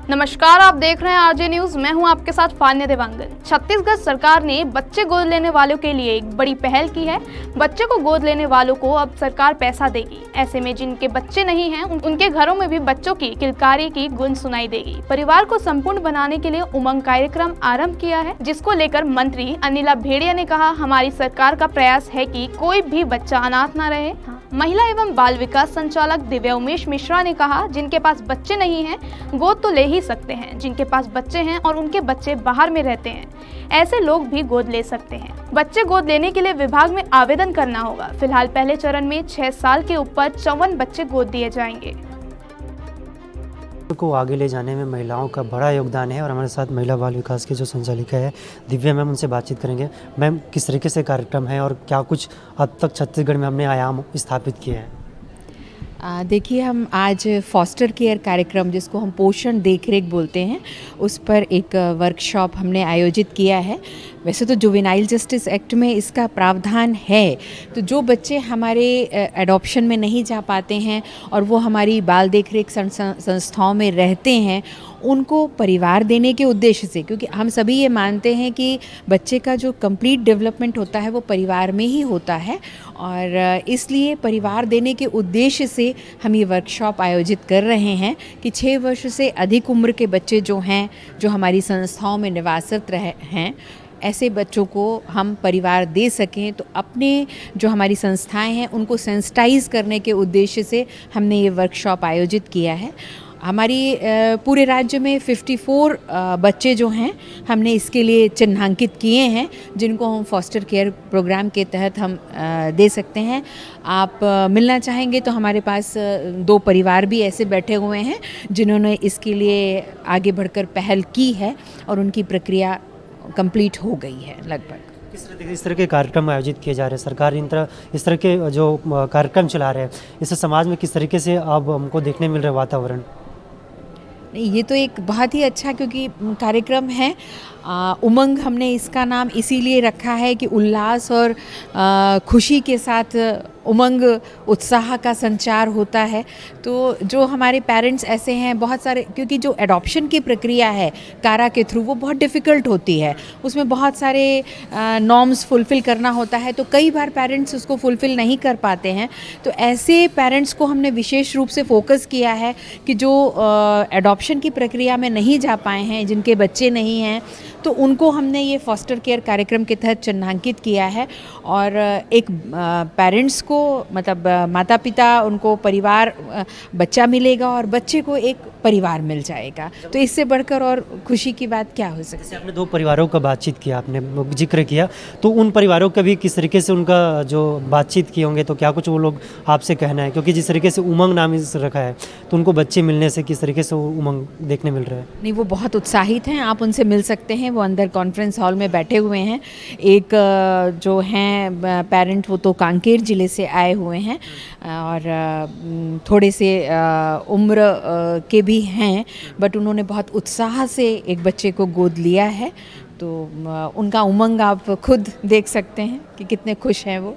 नमस्कार, आप देख रहे हैं आरजे न्यूज। मैं हूं आपके साथ फान्या देवांगन। छत्तीसगढ़ सरकार ने बच्चे गोद लेने वालों के लिए एक बड़ी पहल की है। बच्चे को गोद लेने वालों को अब सरकार पैसा देगी। ऐसे में जिनके बच्चे नहीं हैं, उनके घरों में भी बच्चों की किलकारी की गूंज सुनाई देगी। परिवार को संपूर्ण बनाने के लिए उमंग कार्यक्रम आरंभ किया है, जिसको लेकर मंत्री अनिला भेड़िया ने कहा, हमारी सरकार का प्रयास है कि कोई भी बच्चा अनाथ न रहे। महिला एवं बाल विकास संचालक दिव्या उमेश मिश्रा ने कहा, जिनके पास बच्चे नहीं हैं, गोद तो ले ही सकते हैं। जिनके पास बच्चे हैं और उनके बच्चे बाहर में रहते हैं, ऐसे लोग भी गोद ले सकते हैं। बच्चे गोद लेने के लिए विभाग में आवेदन करना होगा। फिलहाल पहले चरण में 6 साल के ऊपर 54 बच्चे गोद दिए जाएंगे। को आगे ले जाने में महिलाओं का बड़ा योगदान है और हमारे साथ महिला बाल विकास की जो संचालिका है दिव्या मैम, उनसे बातचीद करेंगे। मैम, किस तरीके से कार्यक्रम है और क्या कुछ अब तक छत्तीसगढ़ में हमने आयाम स्थापित किए हैं? देखिए, हम आज फॉस्टर केयर कार्यक्रम, जिसको हम पोषण देखरेख बोलते हैं, उस पर एक वर्कशॉप हमने आयोजित किया है। वैसे तो जुवेनाइल जस्टिस एक्ट में इसका प्रावधान है, तो जो बच्चे हमारे एडॉप्शन में नहीं जा पाते हैं और वो हमारी बाल देखरेख संस्थाओं में रहते हैं, उनको परिवार देने के उद्देश्य से, क्योंकि हम सभी ये मानते हैं कि बच्चे का जो कंप्लीट डेवलपमेंट होता है वो परिवार में ही होता है, और इसलिए परिवार देने के उद्देश्य से हम ये वर्कशॉप आयोजित कर रहे हैं कि 6 वर्ष से अधिक उम्र के बच्चे जो हैं, जो हमारी संस्थाओं में निवासरत हैं, ऐसे बच्चों को हम परिवार दे सकें। तो अपने जो हमारी संस्थाएं हैं उनको सेंसिटाइज करने के उद्देश्य से हमने ये वर्कशॉप आयोजित किया है। हमारी पूरे राज्य में 54 बच्चे जो हैं, हमने इसके लिए चिन्हांकित किए हैं, जिनको हम फॉस्टर केयर प्रोग्राम के तहत हम दे सकते हैं। आप मिलना चाहेंगे तो हमारे पास 2 परिवार भी ऐसे बैठे हुए हैं जिन्होंने इसके लिए आगे बढ़कर पहल की है और उनकी प्रक्रिया कंप्लीट हो गई है लगभग। इस तरह के कार्यक्रम आयोजित किए जा रहे हैं, सरकार इस तरह के जो कार्यक्रम चला रहे हैं, इससे समाज में किस तरीके से अब हमको देखने मिल रहा है वातावरण? नहीं, ये तो एक बहुत ही अच्छा क्योंकि कार्यक्रम है। उमंग हमने इसका नाम इसीलिए रखा है कि उल्लास और खुशी के साथ उमंग, उत्साह का संचार होता है। तो जो हमारे पेरेंट्स ऐसे हैं बहुत सारे, क्योंकि जो एडॉप्शन की प्रक्रिया है कारा के थ्रू, वो बहुत डिफ़िकल्ट होती है, उसमें बहुत सारे नॉर्म्स फुलफ़िल करना होता है, तो कई बार पेरेंट्स उसको फुलफ़िल नहीं कर पाते हैं। तो ऐसे पेरेंट्स को हमने विशेष रूप से फोकस किया है कि जो एडॉप्शन की प्रक्रिया में नहीं जा पाए हैं, जिनके बच्चे नहीं हैं, तो उनको हमने ये फॉस्टर केयर कार्यक्रम के तहत चिन्हांकित किया है। और एक पेरेंट्स को, मतलब माता पिता, उनको परिवार, बच्चा मिलेगा और बच्चे को एक परिवार मिल जाएगा। तो इससे बढ़कर और खुशी की बात क्या हो सकती है? जैसे आपने 2 परिवारों का बातचीत किया, आपने जिक्र किया, तो उन परिवारों का भी किस तरीके से उनका जो बातचीत किए होंगे, तो क्या कुछ वो लोग आपसे कहना है? क्योंकि जिस तरीके से उमंग नाम इस रखा है, तो उनको बच्चे मिलने से किस तरीके से उमंग देखने मिल रहा है? नहीं, वो बहुत उत्साहित हैं, आप उनसे मिल सकते हैं। वो अंदर कॉन्फ्रेंस हॉल में बैठे हुए हैं। एक जो हैं पेरेंट, वो तो कांकेर ज़िले से आए हुए हैं और थोड़े से उम्र के भी हैं, बट उन्होंने बहुत उत्साह से एक बच्चे को गोद लिया है। तो उनका उमंग आप खुद देख सकते हैं कि कितने खुश हैं वो।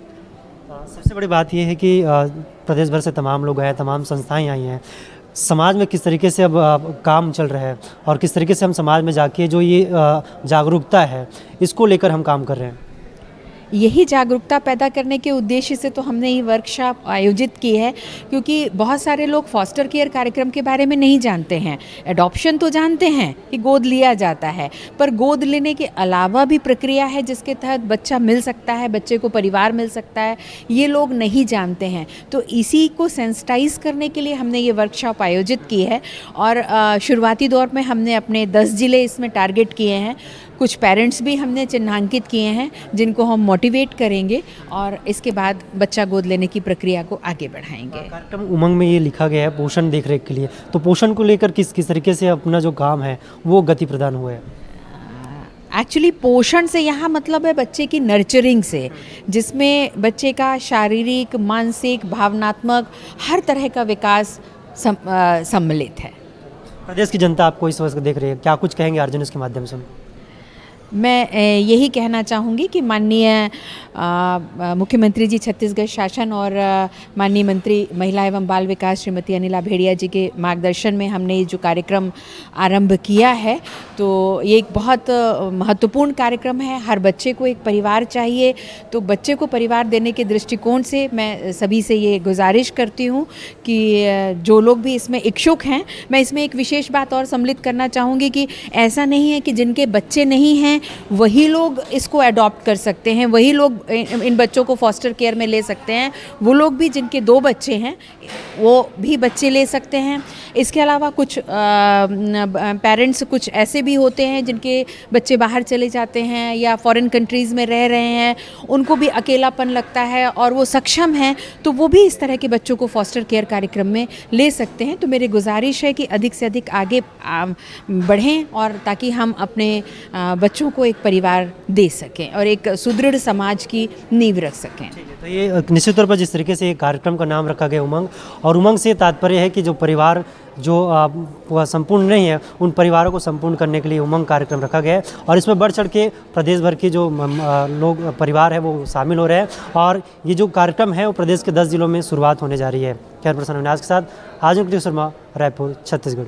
सबसे बड़ी बात यह है कि प्रदेश भर से तमाम लोग आए, तमाम संस्थाएं आई हैं। समाज में किस तरीके से अब काम चल रहा है और किस तरीके से हम समाज में जाके जो ये जागरूकता है, इसको लेकर हम काम कर रहे हैं? यही जागरूकता पैदा करने के उद्देश्य से तो हमने ये वर्कशॉप आयोजित की है, क्योंकि बहुत सारे लोग फॉस्टर केयर कार्यक्रम के बारे में नहीं जानते हैं। एडॉप्शन तो जानते हैं कि गोद लिया जाता है, पर गोद लेने के अलावा भी प्रक्रिया है जिसके तहत बच्चा मिल सकता है, बच्चे को परिवार मिल सकता है, ये लोग नहीं जानते हैं। तो इसी को सेंसिटाइज करने के लिए हमने ये वर्कशॉप आयोजित की है। और शुरुआती दौर में हमने अपने 10 ज़िले इसमें टारगेट किए हैं। कुछ पेरेंट्स भी हमने चिन्हांकित किए हैं जिनको हम मोटिवेट करेंगे और इसके बाद बच्चा गोद लेने की प्रक्रिया को आगे बढ़ाएंगे। कार्यक्रम उमंग में ये लिखा गया है पोषण देखरेख के लिए, तो पोषण को लेकर किस तरीके से अपना जो काम है वो गति प्रदान हुआ है? एक्चुअली पोषण से यहाँ मतलब है बच्चे की नर्चरिंग से, जिसमें बच्चे का शारीरिक, मानसिक, भावनात्मक हर तरह का विकास सम्मिलित है। प्रदेश की जनता आपको इस वक्त देख रही है, क्या कुछ कहेंगे आरजे न्यूज़ के माध्यम से? मैं यही कहना चाहूँगी कि माननीय मुख्यमंत्री जी छत्तीसगढ़ शासन और माननीय मंत्री महिला एवं बाल विकास श्रीमती अनिला भेड़िया जी के मार्गदर्शन में हमने ये जो कार्यक्रम आरंभ किया है, तो ये एक बहुत महत्वपूर्ण कार्यक्रम है। हर बच्चे को एक परिवार चाहिए, तो बच्चे को परिवार देने के दृष्टिकोण से मैं सभी से ये गुजारिश करती हूँ कि जो लोग भी इसमें इच्छुक हैं, मैं इसमें एक विशेष बात और सम्मिलित करना चाहूँगी कि ऐसा नहीं है कि जिनके बच्चे नहीं हैं वही लोग इसको अडॉप्ट कर सकते हैं, वही लोग इन बच्चों को फॉस्टर केयर में ले सकते हैं। वो लोग भी जिनके 2 बच्चे हैं वो भी बच्चे ले सकते हैं। इसके अलावा कुछ पेरेंट्स कुछ ऐसे भी होते हैं जिनके बच्चे बाहर चले जाते हैं या फॉरेन कंट्रीज़ में रह रहे हैं, उनको भी अकेलापन लगता है और वो सक्षम हैं, तो वो भी इस तरह के बच्चों को फॉस्टर केयर कार्यक्रम में ले सकते हैं। तो मेरी गुजारिश है कि अधिक से अधिक आगे बढ़ें और ताकि हम अपने बच्चों को एक परिवार दे सकें और एक सुदृढ़ समाज की नींव रख सकें। तो ये निश्चित तौर पर जिस तरीके से कार्यक्रम का नाम रखा गया उमंग, और उमंग से तात्पर्य है कि जो परिवार जो वह संपूर्ण नहीं है, उन परिवारों को संपूर्ण करने के लिए उमंग कार्यक्रम रखा गया है। और इसमें बढ़ चढ़ के प्रदेश भर के जो लोग परिवार है वो शामिल हो रहे हैं, और ये जो कार्यक्रम है वो प्रदेश के 10 जिलों में शुरुआत होने जा रही है। कैमरा पर्सन अविनाश के साथ आज शर्मा, रायपुर, छत्तीसगढ़।